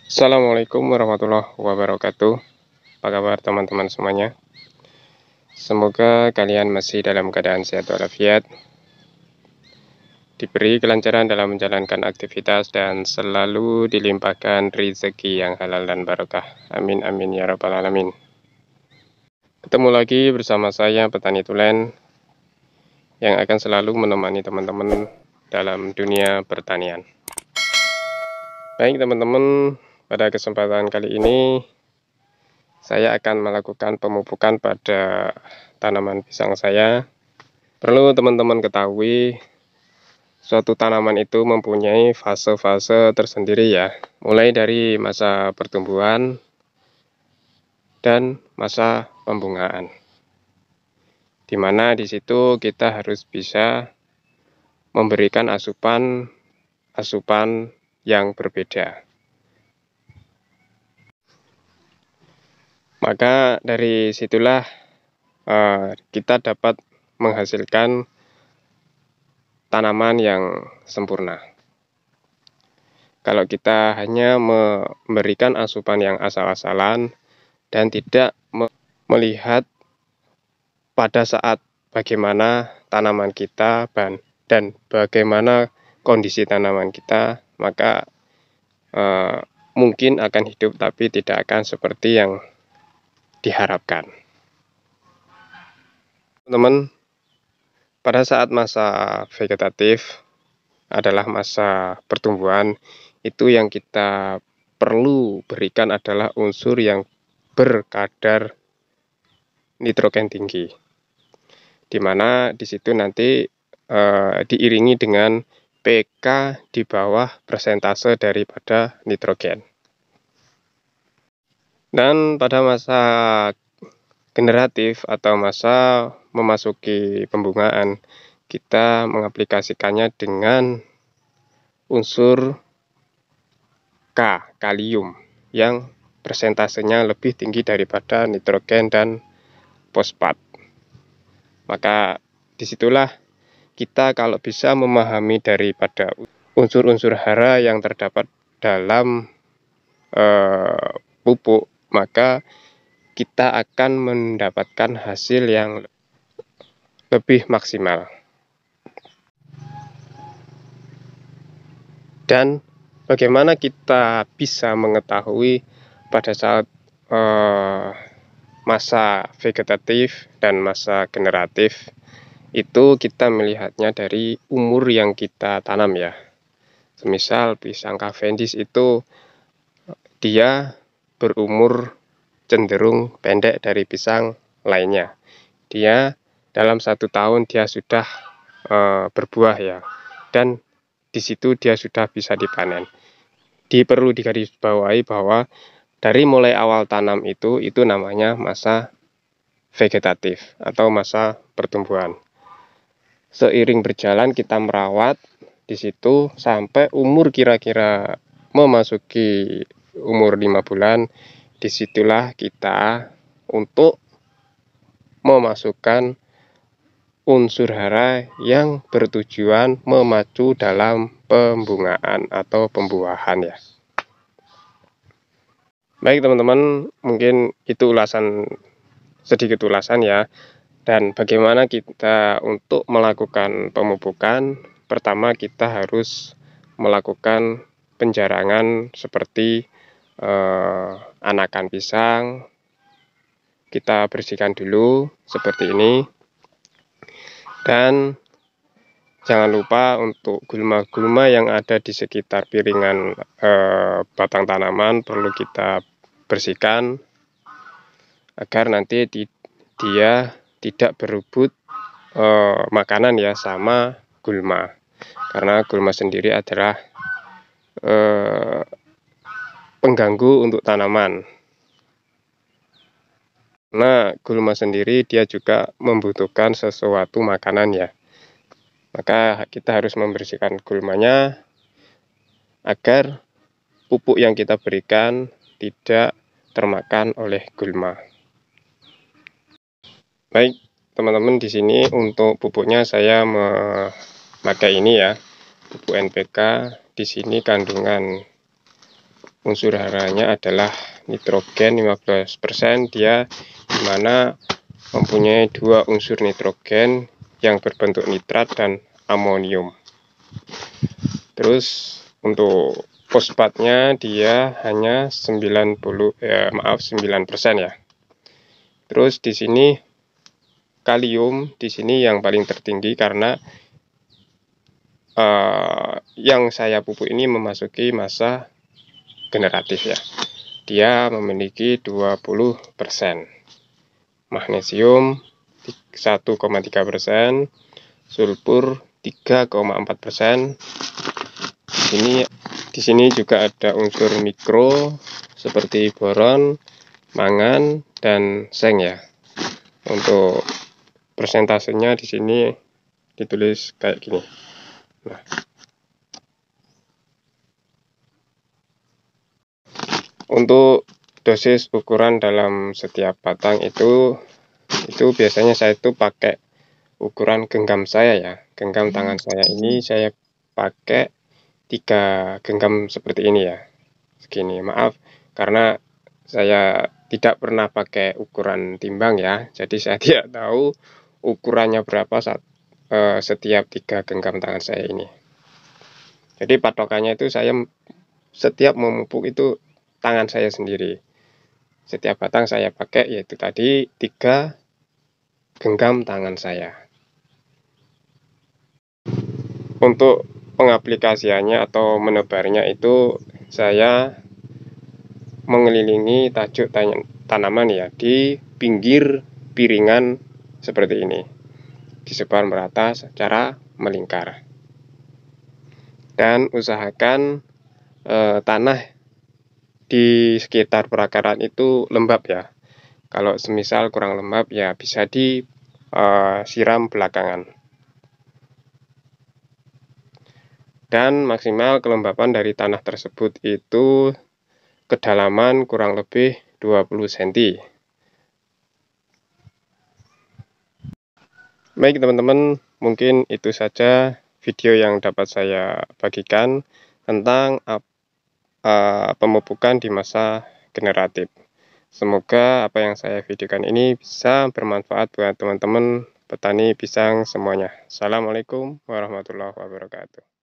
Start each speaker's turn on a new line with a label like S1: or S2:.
S1: Assalamualaikum warahmatullahi wabarakatuh. Apa kabar teman-teman semuanya? Semoga kalian masih dalam keadaan sehat walafiat, diberi kelancaran dalam menjalankan aktivitas dan selalu dilimpahkan rezeki yang halal dan barokah. Amin amin ya rabbal alamin. Ketemu lagi bersama saya Petani Tulen yang akan selalu menemani teman-teman dalam dunia pertanian. Baik teman-teman, pada kesempatan kali ini saya akan melakukan pemupukan pada tanaman pisang saya. Perlu teman-teman ketahui, suatu tanaman itu mempunyai fase-fase tersendiri ya. Mulai dari masa pertumbuhan dan masa pembungaan. Dimana di situ kita harus bisa memberikan asupan yang berbeda. Maka dari situlah kita dapat menghasilkan tanaman yang sempurna. Kalau kita hanya memberikan asupan yang asal-asalan dan tidak melihat pada saat bagaimana tanaman kita dan bagaimana kondisi tanaman kita, maka mungkin akan hidup tapi tidak akan seperti yang diharapkan. Teman-teman, pada saat masa vegetatif adalah masa pertumbuhan, itu yang kita perlu berikan adalah unsur yang berkadar nitrogen tinggi, dimana di situ nanti diiringi dengan pK di bawah persentase daripada nitrogen. Dan pada masa generatif atau masa memasuki pembungaan, kita mengaplikasikannya dengan unsur kalium yang persentasenya lebih tinggi daripada nitrogen dan fosfat. Maka disitulah kita kalau bisa memahami daripada unsur-unsur hara yang terdapat dalam pupuk, maka kita akan mendapatkan hasil yang lebih maksimal. Dan bagaimana kita bisa mengetahui pada saat masa vegetatif dan masa generatif, itu kita melihatnya dari umur yang kita tanam ya. Semisal pisang Cavendish itu dia berumur cenderung pendek dari pisang lainnya. Dia dalam 1 tahun dia sudah berbuah ya, dan di situ dia sudah bisa dipanen. Perlu digarisbawahi bahwa dari mulai awal tanam itu namanya masa vegetatif atau masa pertumbuhan. Seiring berjalan kita merawat di situ sampai umur kira-kira memasuki umur 5 bulan, disitulah kita untuk memasukkan unsur hara yang bertujuan memacu dalam pembungaan atau pembuahan ya. Baik teman-teman, mungkin itu sedikit ulasan ya. Dan bagaimana kita untuk melakukan pemupukan? Pertama kita harus melakukan penjarangan seperti anakan pisang. Kita bersihkan dulu seperti ini. Dan jangan lupa untuk gulma-gulma yang ada di sekitar piringan batang tanaman perlu kita bersihkan agar nanti dia tidak berebut makanan ya sama gulma, karena gulma sendiri adalah pengganggu untuk tanaman. Nah, gulma sendiri dia juga membutuhkan sesuatu makanan ya. Maka kita harus membersihkan gulmanya agar pupuk yang kita berikan tidak termakan oleh gulma. Baik, teman-teman, di sini untuk pupuknya saya memakai ini ya, pupuk NPK. Di sini kandungan unsur haranya adalah nitrogen 15%, dia dimana mempunyai dua unsur nitrogen yang berbentuk nitrat dan amonium. Terus untuk fosfatnya dia hanya 9% ya. Terus di sini kalium di sini yang paling tertinggi karena yang saya pupuk ini memasuki masa generatif ya. Dia memiliki 20%. Magnesium 1,3%, sulfur 3,4%. Di sini juga ada unsur mikro seperti boron, mangan, dan seng ya. Untuk persentasenya di sini ditulis kayak gini. Nah, untuk dosis ukuran dalam setiap batang itu biasanya saya itu pakai ukuran genggam saya ya. Genggam tangan saya ini saya pakai 3 genggam seperti ini ya. Segini, maaf karena saya tidak pernah pakai ukuran timbang ya. Jadi saya tidak tahu ukurannya berapa saat setiap 3 genggam tangan saya ini. Jadi patokannya itu saya setiap memupuk itu tangan saya sendiri. Setiap batang saya pakai yaitu tadi 3 genggam tangan saya. Untuk pengaplikasiannya atau menebarnya itu saya mengelilingi tajuk tanaman ya di pinggir piringan seperti ini. Disebar merata secara melingkar. Dan usahakan tanah di sekitar perakaran itu lembab ya. Kalau semisal kurang lembab ya bisa disiram belakangan. Dan maksimal kelembapan dari tanah tersebut itu kedalaman kurang lebih 20 cm. Baik teman-teman, mungkin itu saja video yang dapat saya bagikan tentang pemupukan di masa generatif. Semoga apa yang saya videokan ini bisa bermanfaat buat teman-teman petani pisang semuanya. Assalamualaikum warahmatullahi wabarakatuh.